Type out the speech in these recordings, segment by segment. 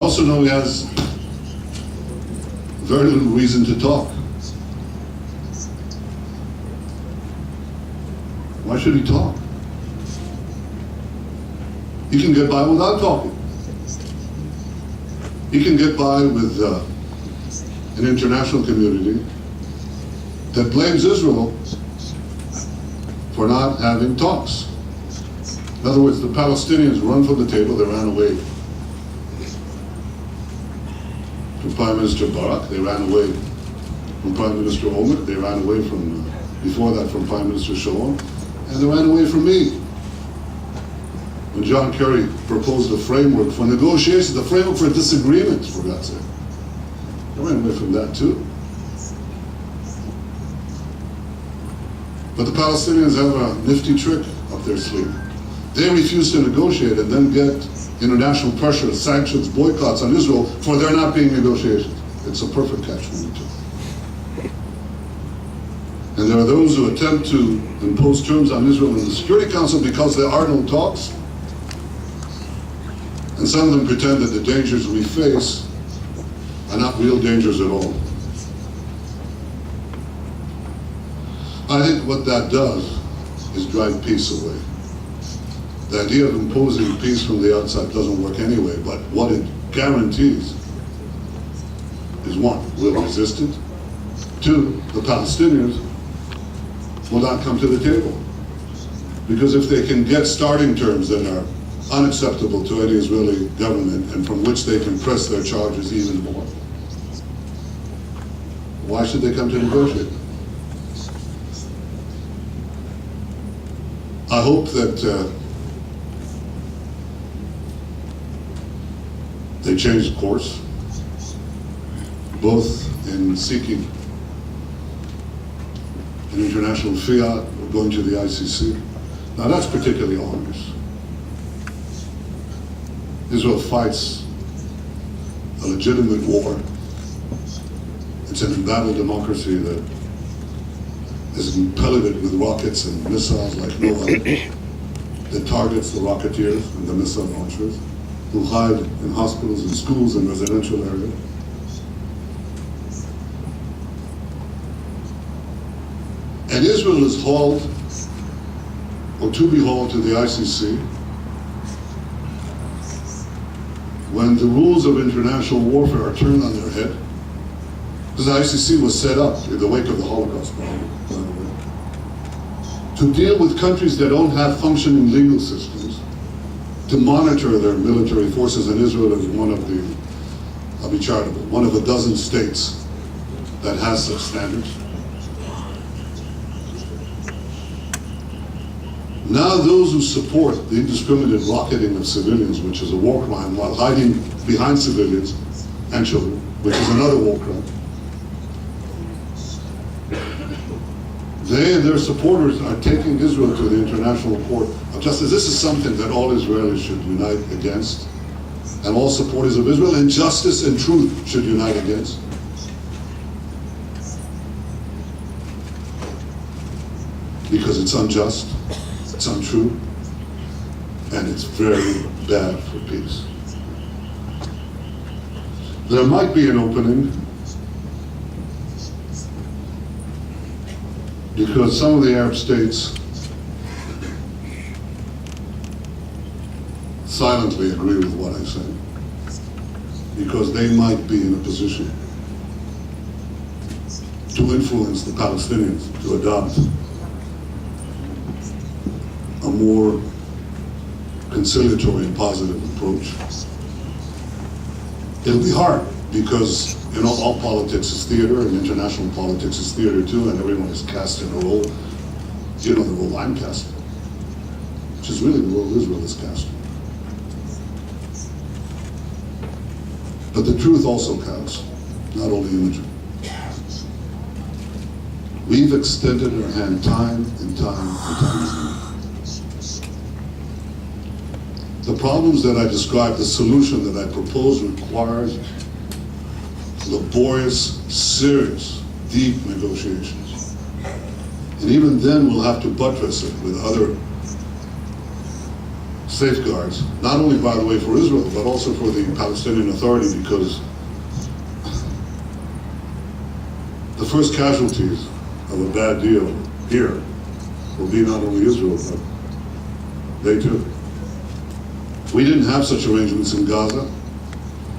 Also know he has very little reason to talk. Why should he talk? He can get by without talking. He can get by with an international community that blames Israel for not having talks. In other words, the Palestinians run from the table, they ran away from Prime Minister Barak, they ran away from Prime Minister Omer, they ran away from, before that, from Prime Minister Sharon, and they ran away from me. When John Kerry proposed a framework for negotiations, the framework for disagreements, for God's sake, they ran away from that too. But the Palestinians have a nifty trick up their sleeve. They refuse to negotiate and then get international pressure, sanctions, boycotts on Israel for there not being negotiations. It's a perfect catch-22. And there are those who attempt to impose terms on Israel in the Security Council because there are no talks. And some of them pretend that the dangers we face are not real dangers at all. I think what that does is drive peace away. The idea of imposing peace from the outside doesn't work anyway, but what it guarantees is one, we'll resist it. Two, the Palestinians will not come to the table. Because if they can get starting terms that are unacceptable to any Israeli government and from which they can press their charges even more, why should they come to negotiate? I hope that they change course, both in seeking an international fiat or going to the ICC. Now that's particularly onerous. Israel fights a legitimate war. It's an embattled democracy that is pelleted with rockets and missiles like no other, that targets the rocketeers and the missile launchers, who hide in hospitals and schools and residential areas. And Israel is hauled, or to be hauled, to the ICC when the rules of international warfare are turned on their head. Because the ICC was set up in the wake of the Holocaust, by the way, to deal with countries that don't have functioning legal systems, to monitor their military forces, and Israel is one of the, I'll be charitable, one of a dozen states that has such standards. Now those who support the indiscriminate rocketing of civilians, which is a war crime, while hiding behind civilians and children, which is another war crime, they and their supporters are taking Israel to the International Court of Justice. This is something that all Israelis should unite against, and all supporters of Israel and justice and truth should unite against. Because it's unjust, it's untrue, and it's very bad for peace. There might be an opening because some of the Arab states silently agree with what I say, because they might be in a position to influence the Palestinians to adopt a more conciliatory and positive approach. It'll be hard because, you know, all politics is theater and international politics is theater too, and everyone is cast in a role. You know the role I'm casting, which is really the role Israel is casting. But the truth also counts, not only imagery. We've extended our hand time and time and time again. The problems that I described, the solution that I propose requires laborious, serious, deep negotiations. And even then we'll have to buttress it with other safeguards, not only, by the way, for Israel, but also for the Palestinian Authority, because the first casualties of a bad deal here will be not only Israel, but they too. We didn't have such arrangements in Gaza,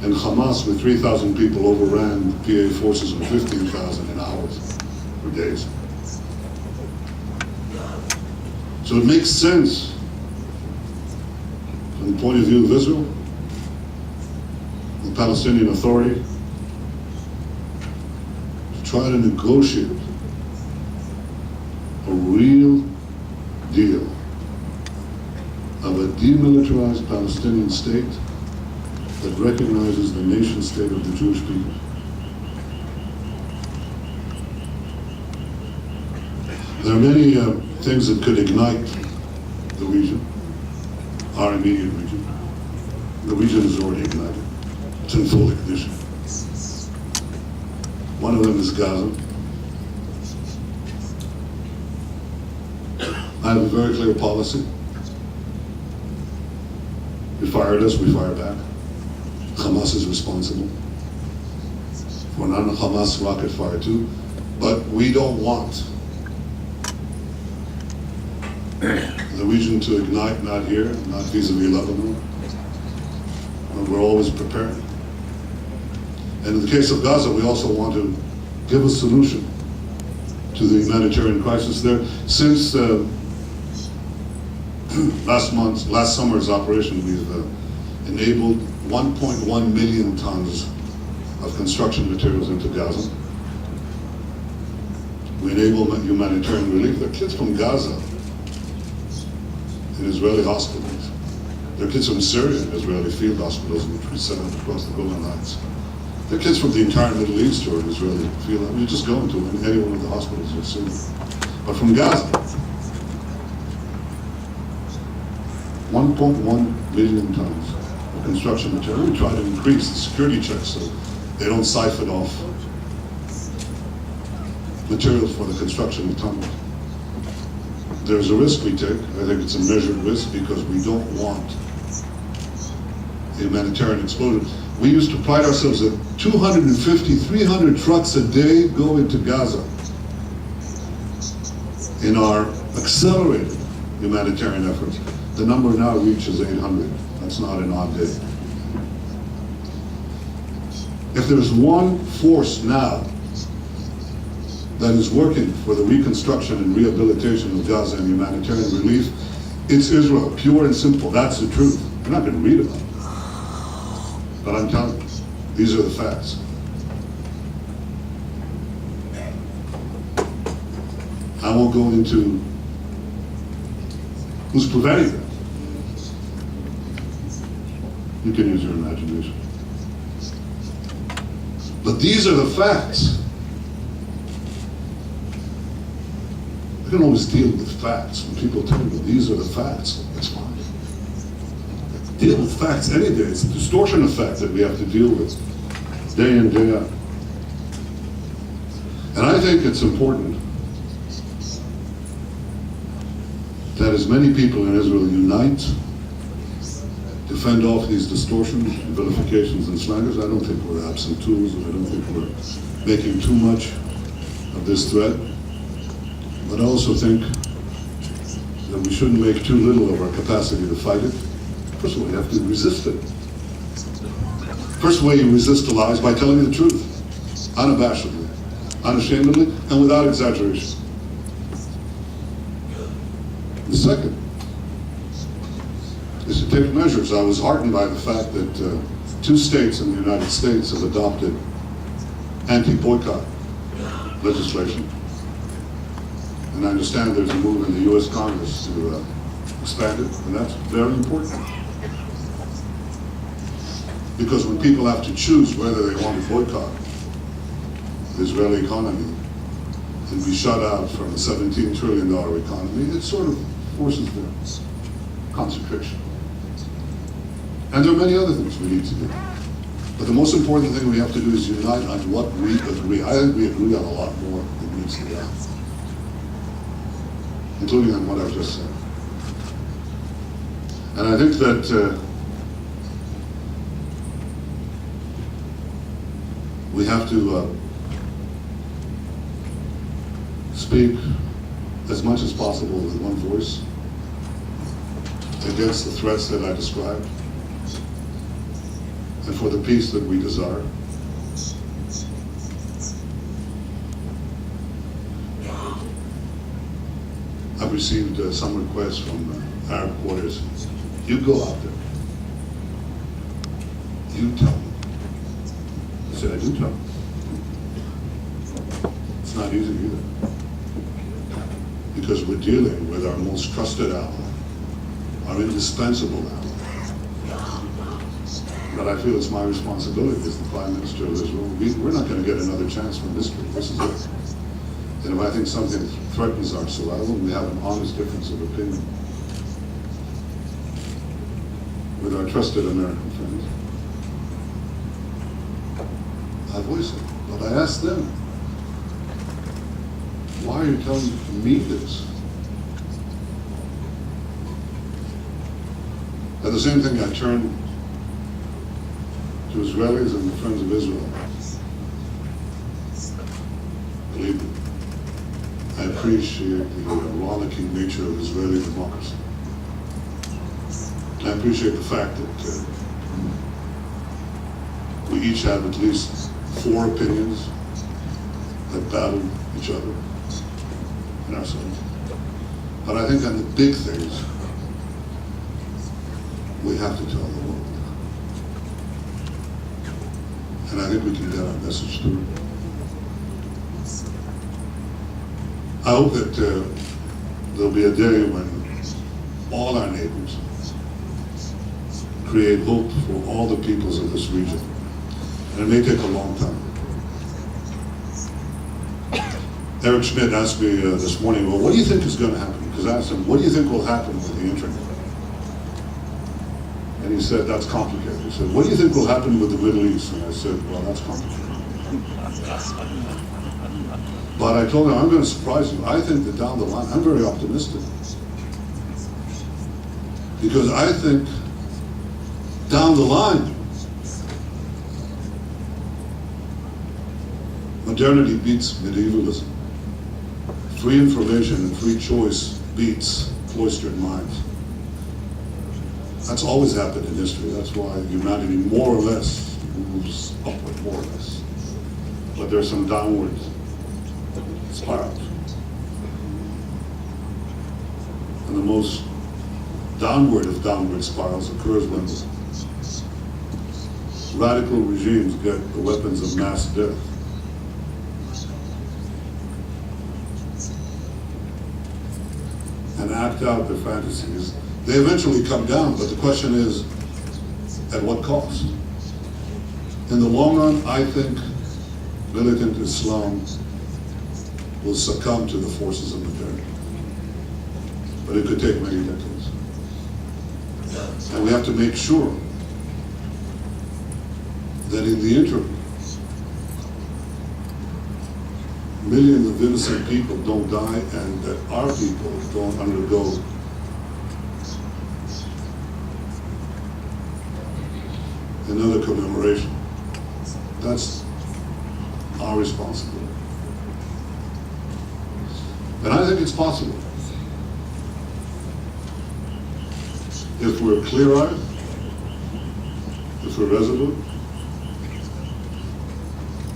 and Hamas with 3,000 people overran PA forces of 15,000 in hours or days. So it makes sense from the point of view of Israel, the Palestinian Authority, to try to negotiate a real deal of a demilitarized Palestinian state that recognizes the nation state of the Jewish people. There are many things that could ignite the region, our immediate region. The region is already ignited. It's in full ignition. One of them is Gaza. I have a very clear policy. You fired us, we fire back. Hamas is responsible for non-Hamas rocket fire too, but we don't want the region to ignite, not here, not vis-a-vis Lebanon. And we're always prepared. And in the case of Gaza, we also want to give a solution to the humanitarian crisis there. Since last summer's operation, we've enabled 1.1 million tons of construction materials into Gaza. We enable humanitarian relief. There are kids from Gaza in Israeli hospitals. There are kids from Syria in Israeli field hospitals, which we set up across the Golan Heights. There are kids from the entire Middle East who are in Israeli field. I mean, you just go into any one of the hospitals you'll see. But from Gaza, 1.1 million tons of construction material. We try to increase the security checks so they don't siphon off materials for the construction of tunnels. There's a risk we take. I think it's a measured risk because we don't want a humanitarian explosion. We used to pride ourselves that 250, 300 trucks a day go into Gaza in our accelerated humanitarian efforts. The number now reaches 800. That's not an odd day. If there's one force now that is working for the reconstruction and rehabilitation of Gaza and humanitarian relief, it's Israel, pure and simple. That's the truth. You're not going to read about it. But I'm telling you, these are the facts. I won't go into who's preventing that. You can use your imagination. But these are the facts. I can always deal with facts. When people tell me these are the facts, it's fine. Deal with facts any day. It's a distortion effect that we have to deal with day in, day out. And I think it's important that as many people in Israel unite to fend off these distortions, vilifications, and slanders. I don't think we're absent tools, and I don't think we're making too much of this threat. But I also think that we shouldn't make too little of our capacity to fight it. First of all, you have to resist it. First way you resist a lie is by telling the truth, unabashedly, unashamedly, and without exaggeration. The second is to take measures. I was heartened by the fact that 2 states in the United States have adopted anti-boycott legislation. And I understand there's a move in the U.S. Congress to expand it, and that's very important. Because when people have to choose whether they want to boycott the Israeli economy and be shut out from a $17 trillion economy, it sort of forces their concentration. And there are many other things we need to do. But the most important thing we have to do is unite on what we agree. I think we agree on a lot more than needs to be done, including on what I've just said. And I think that we have to speak as much as possible with one voice against the threats that I described and for the peace that we desire. I've received some requests from Arab quarters. You go out there. You tell them. I said, I do tell them. It's not easy either. Because we're dealing with our most trusted ally, our indispensable ally. But I feel it's my responsibility as the Prime Minister of Israel. We're not going to get another chance from history. This is it. And if I think something threatens our survival, we have an honest difference of opinion with our trusted American friends, I voice it. But I ask them, why are you telling me this? And the same thing I turn to Israelis and the friends of Israel. Believe me, I appreciate the rollicking nature of Israeli democracy. I appreciate the fact that we each have at least 4 opinions that battle each other and ourselves. But I think on the big things, we have to tell the world. And I think we can get our message through. I hope that there'll be a day when all our neighbors create hope for all the peoples of this region. And it may take a long time. Eric Schmidt asked me this morning, well, what do you think is going to happen? Because I asked him, what do you think will happen with the internet? And he said, that's complicated. He said, what do you think will happen with the Middle East? And I said, well, that's complicated. But I told him, I'm going to surprise you. I think that down the line, I'm very optimistic. Because I think down the line, modernity beats medievalism. Free information and free choice beats cloistered minds. That's always happened in history. That's why humanity more or less moves upward, more or less. But there's some downward spirals. And the most downward of downward spirals occurs when radical regimes get the weapons of mass death. And act out their fantasies. They eventually come down, but the question is, at what cost? In the long run, I think militant Islam will succumb to the forces of modernity. But it could take many decades. And we have to make sure that in the interim, millions of innocent people don't die and that our people don't undergo another commemoration. That's our responsibility. And I think it's possible. If we're clear-eyed, if we're resolute,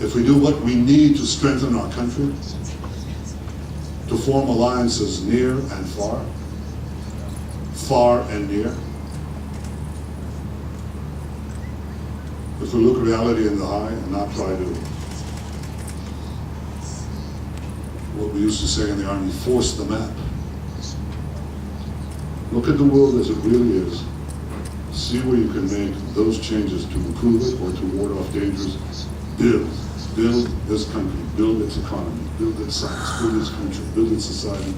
if we do what we need to strengthen our country, to form alliances near and far, far and near, if we look reality in the eye and not try to, what we used to say in the Army, force the map. Look at the world as it really is. See where you can make those changes to improve it or to ward off dangers. Build this country, build its economy, build its science, build its country, build its society,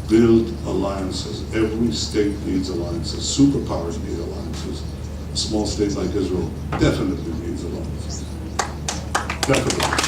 build alliances. Every state needs alliances. Superpowers need alliances. A small state like Israel definitely needs alliances. Definitely.